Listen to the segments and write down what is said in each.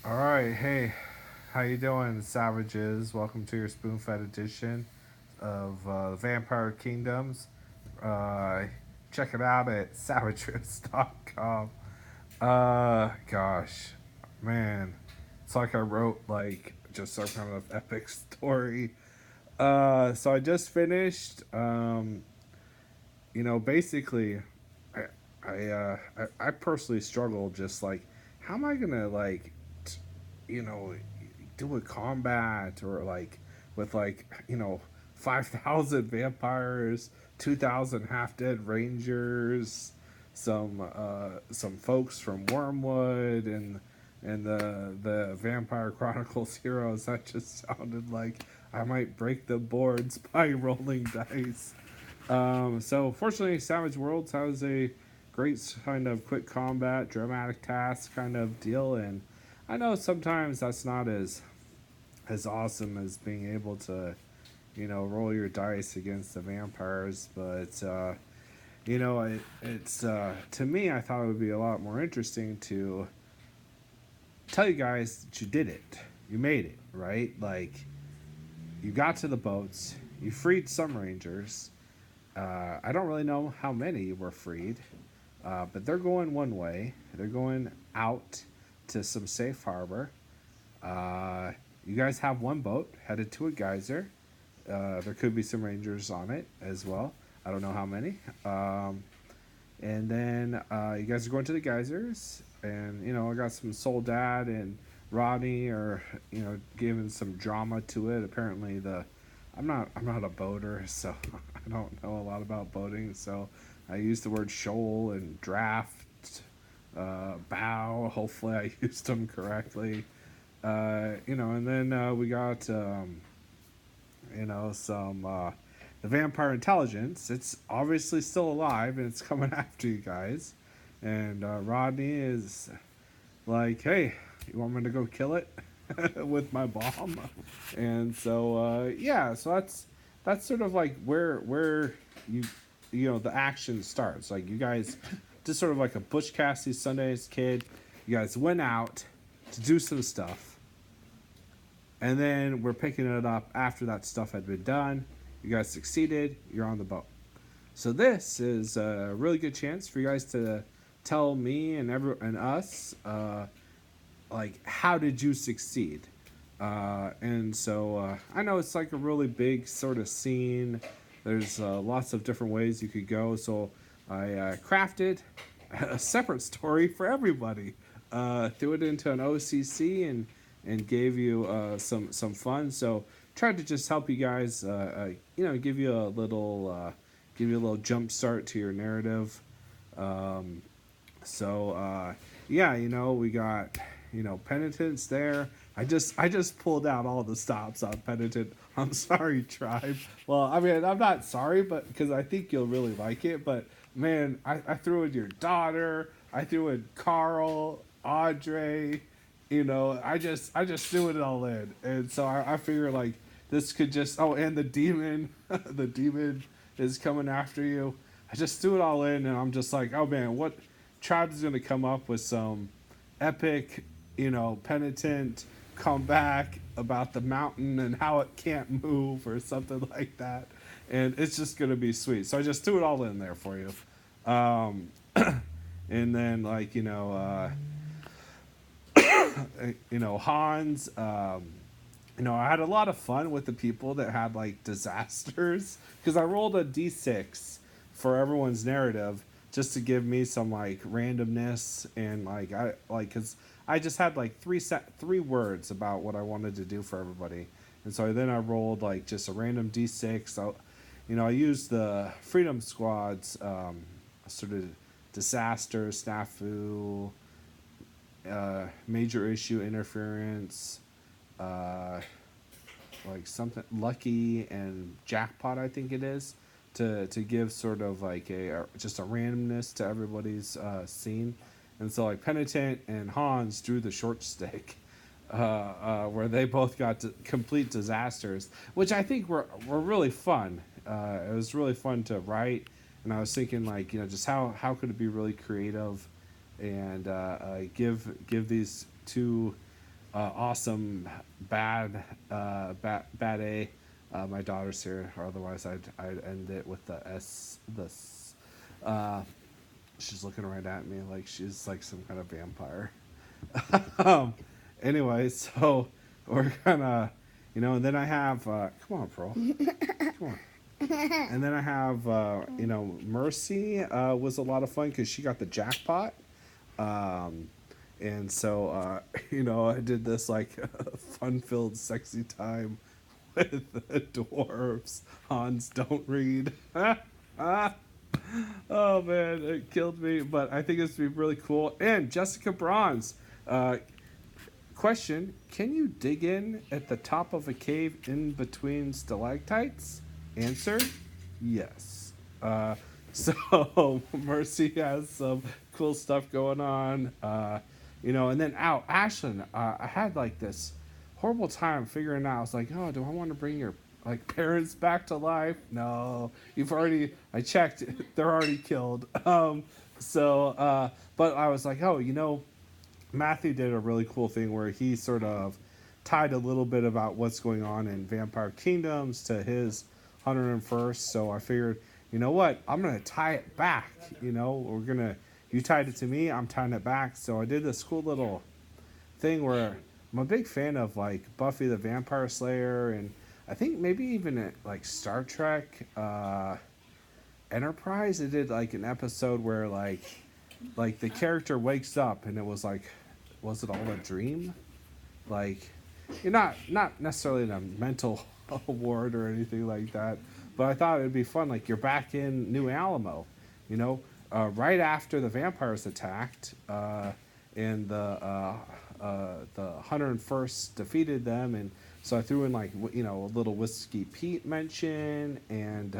All right, hey, how you doing, savages? Welcome to your spoon-fed edition of Vampire Kingdoms. Uh, Check it out at savages.com. Gosh, man, it's like I wrote like just some kind of epic story. So I just finished. Basically, I I personally struggle just like how am I gonna you know do a combat or like with 5,000 vampires, 2,000 half dead rangers, some folks from Wormwood and the Vampire Chronicles heroes. That just sounded like I might break the boards by rolling dice. So fortunately, Savage Worlds has a great kind of quick combat, dramatic task kind of deal, and I know sometimes that's not as awesome as being able to, roll your dice against the vampires, but it's to me, I thought it would be a lot more interesting to tell you guys that you did it, you made it, right? Like you got to the boats, you freed some rangers. I don't really know how many were freed, but they're going one way. They're going out to some safe harbor. Uh, you guys have one boat headed to a geyser. There could be some rangers on it as well. I don't know how many. And then you guys are going to the geysers, and I got some Soldad and Rodney are giving some drama to it. Apparently I'm not a boater, so I don't know a lot about boating. So I use the word shoal and draft, bow. Hopefully I used them correctly. And then we got some the vampire intelligence. It's obviously still alive and it's coming after you guys. And Rodney is like, "Hey, you want me to go kill it with my bomb?" And so yeah, so that's sort of like where you the action starts. Like you guys, just sort of like a Butch Cassidy Sundance Kid. You guys went out to do some stuff, and then we're picking it up after that stuff had been done. You guys succeeded. You're on the boat. So this is a really good chance for you guys to tell me and us like how did you succeed. And so I know it's like a really big sort of scene. There's lots of different ways you could go. So I crafted a separate story for everybody. Threw it into an OCC and gave you some fun. So tried to just help you guys, give you a little jump start to your narrative. Um, so yeah, we got penitence there. I just pulled out all the stops on penitent. I'm sorry, tribe. Well, I mean, I'm not sorry, but because I think you'll really like it. But man, I threw in your daughter. I threw in Carl, Audrey. I just threw it all in, and so I figure like this could just and the demon, the demon is coming after you. I just threw it all in, and I'm just like, oh man, what tribe is gonna come up with some epic, penitent comeback about the mountain and how it can't move or something like that, and it's just gonna be sweet. So I just threw it all in there for you, um, and then Hans. I had a lot of fun with the people that had like disasters because I rolled a d6 for everyone's narrative just to give me some like randomness and because I just had like three words about what I wanted to do for everybody, and so then I rolled like just a random d6. I used the Freedom Squad's sort of disaster, snafu, major issue interference, uh, like something lucky and jackpot I think it is to give sort of like just a randomness to everybody's scene, and so like penitent and Hans drew the short stick, where they both got to complete disasters, which I think were really fun. It was really fun to write, and I was thinking like just how could it be really creative and give these two awesome bad bad A. My daughter's here, or otherwise I'd end it with the S. Uh, she's looking right at me like she's like some kind of vampire. um, anyway, so we're gonna, and then I have, come on, Pearl, come on. And then I have, Mercy was a lot of fun because she got the jackpot. Um, and so, I did this like fun filled, sexy time with the dwarves. Hans, don't read. Oh man, it killed me, but I think it's gonna be really cool. And Jessica Bronze, question: can you dig in at the top of a cave in between stalactites? Answer: yes. So Mercy has some cool stuff going on. And then Ashlyn, I had like this horrible time figuring out. I was like, oh, do I want to bring your like parents back to life? No, you've already. I checked; they're already killed. But I was like, oh, Matthew did a really cool thing where he sort of tied a little bit about what's going on in Vampire Kingdoms to his 101st. So I figured, you know what? I'm going to tie it back. You tied it to me, I'm tying it back. So I did this cool little thing where I'm a big fan of like Buffy the Vampire Slayer, and I think maybe even at like Star Trek Enterprise, it did like an episode where like the character wakes up and it was like, was it all a dream? Like, you're not necessarily in a mental ward or anything like that, but I thought it'd be fun. Like, you're back in New Alamo, right after the vampires attacked, and the 101st defeated them, and so I threw in like a little Whiskey Pete mention, and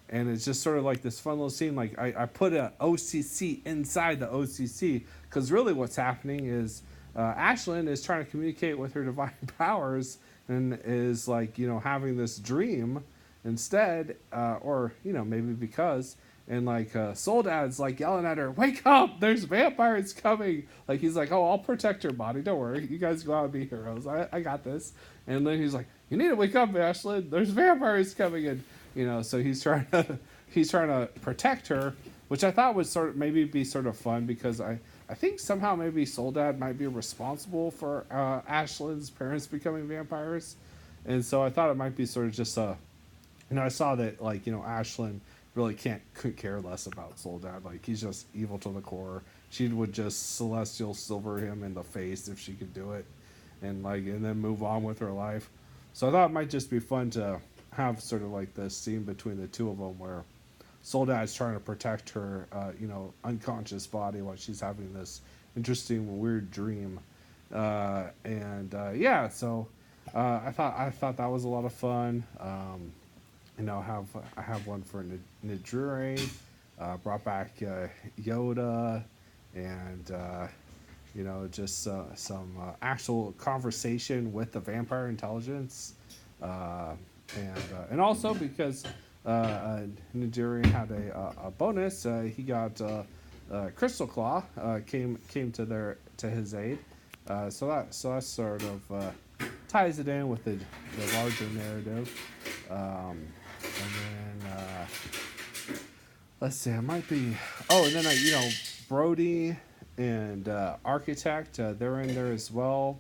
it's just sort of like this fun little scene. Like I put a OCC inside the OCC because really what's happening is Ashlyn is trying to communicate with her divine powers and is like having this dream instead, or maybe because. And like Soldad's like yelling at her, "Wake up! There's vampires coming!" Like he's like, "Oh, I'll protect her body. Don't worry. You guys go out and be heroes. I got this." And then he's like, "You need to wake up, Ashlyn. There's vampires coming in." So he's trying to protect her, which I thought would sort of maybe be sort of fun because I think somehow maybe Soldad might be responsible for Ashlyn's parents becoming vampires, and so I thought it might be sort of just I saw that like Ashlyn really couldn't care less about Soldad. Like he's just evil to the core. She would just celestial silver him in the face if she could do it, and then move on with her life. So I thought it might just be fun to have sort of like this scene between the two of them where Soldad's trying to protect her, unconscious body while she's having this interesting, weird dream, yeah. So I thought that was a lot of fun. I have one for Nidure, brought back Yoda, and just some actual conversation with the vampire intelligence, and also because Niduri had a bonus, he got Crystal Claw came to his aid, so that sort of ties it in with the larger narrative, and then let's see, I might be. Oh, and then Brody and Architect, they're in there as well.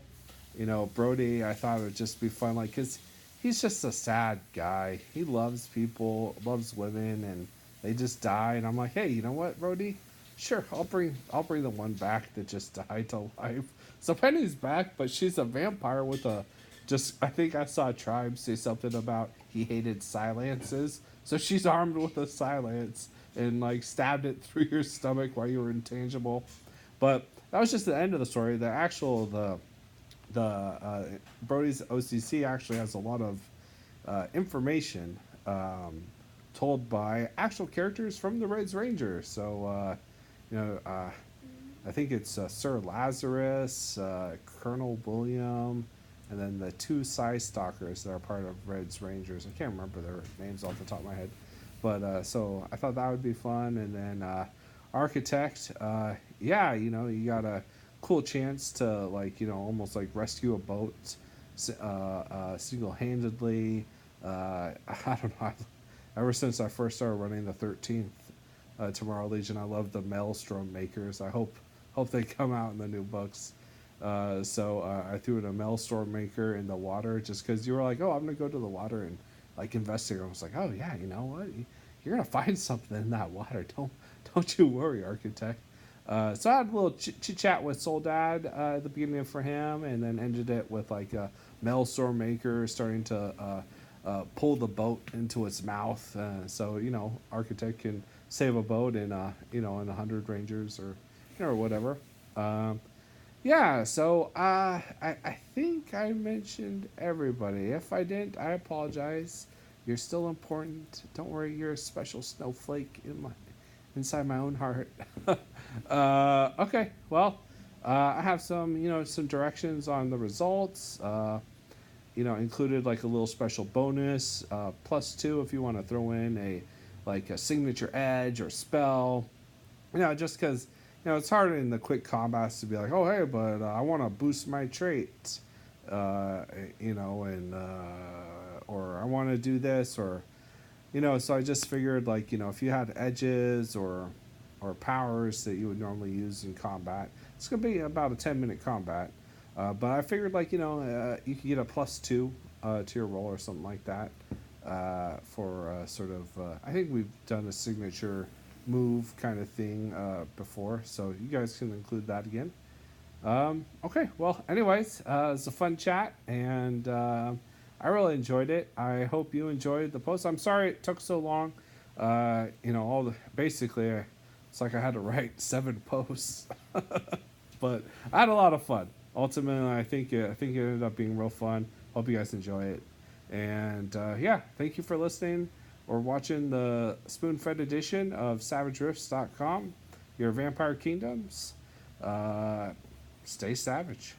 Brody, I thought it would just be fun, like, cause he's just a sad guy. He loves people, loves women, and they just die. And I'm like, hey, you know what, Brody? Sure, I'll bring the one back that just died to life. So Penny's back, but she's a vampire with a. I think I saw Tribe say something about he hated silences. So she's armed with a silence and like stabbed it through your stomach while you were intangible. But that was just the end of the story. The Brody's OCC actually has a lot of information told by actual characters from the Reds Ranger. So I think it's Sir Lazarus, Colonel William, and then the two Psy Stalkers that are part of Red's Rangers. I can't remember their names off the top of my head. But so I thought that would be fun. And then Architect, you got a cool chance to, like, almost like rescue a boat single-handedly. I don't know. Ever since I first started running the 13th Tomorrow Legion, I love the Maelstrom Makers. I hope they come out in the new books. So I threw in a Maelstrom Maker in the water just because you were like, oh, I'm gonna go to the water and like investigate. I was like, oh yeah, you know what? You're gonna find something in that water. Don't you worry, Architect. So I had a little chit chat with Soldad at the beginning for him, and then ended it with like a Maelstrom Maker starting to pull the boat into its mouth. So Architect can save a boat in in 100 Rangers or whatever. Um, yeah. So I think I mentioned everybody. If I didn't, I apologize. You're still important. Don't worry. You're a special snowflake inside my own heart. Okay. Well, I have some directions on the results. Included like a little special bonus, +2 if you want to throw in a signature edge or spell. Just because it's hard in the quick combats to be like, oh hey, but I want to boost my trait, and or I want to do this, or so I just figured, like, if you had edges or powers that you would normally use in combat, it's gonna be about a 10-minute combat. But I figured, like, you could get a +2 to your roll or something like that for sort of. I think we've done a signature move kind of thing before, so you guys can include that again. Okay, well, anyways, it's a fun chat, and I really enjoyed it. I hope you enjoyed the post. I'm sorry it took so long. Basically, it's like I had to write 7 posts, but I had a lot of fun. Ultimately, I think it ended up being real fun. Hope you guys enjoy it, and yeah, thank you for listening or watching the spoon-fed edition of SavageRifts.com, your Vampire Kingdoms. Stay savage.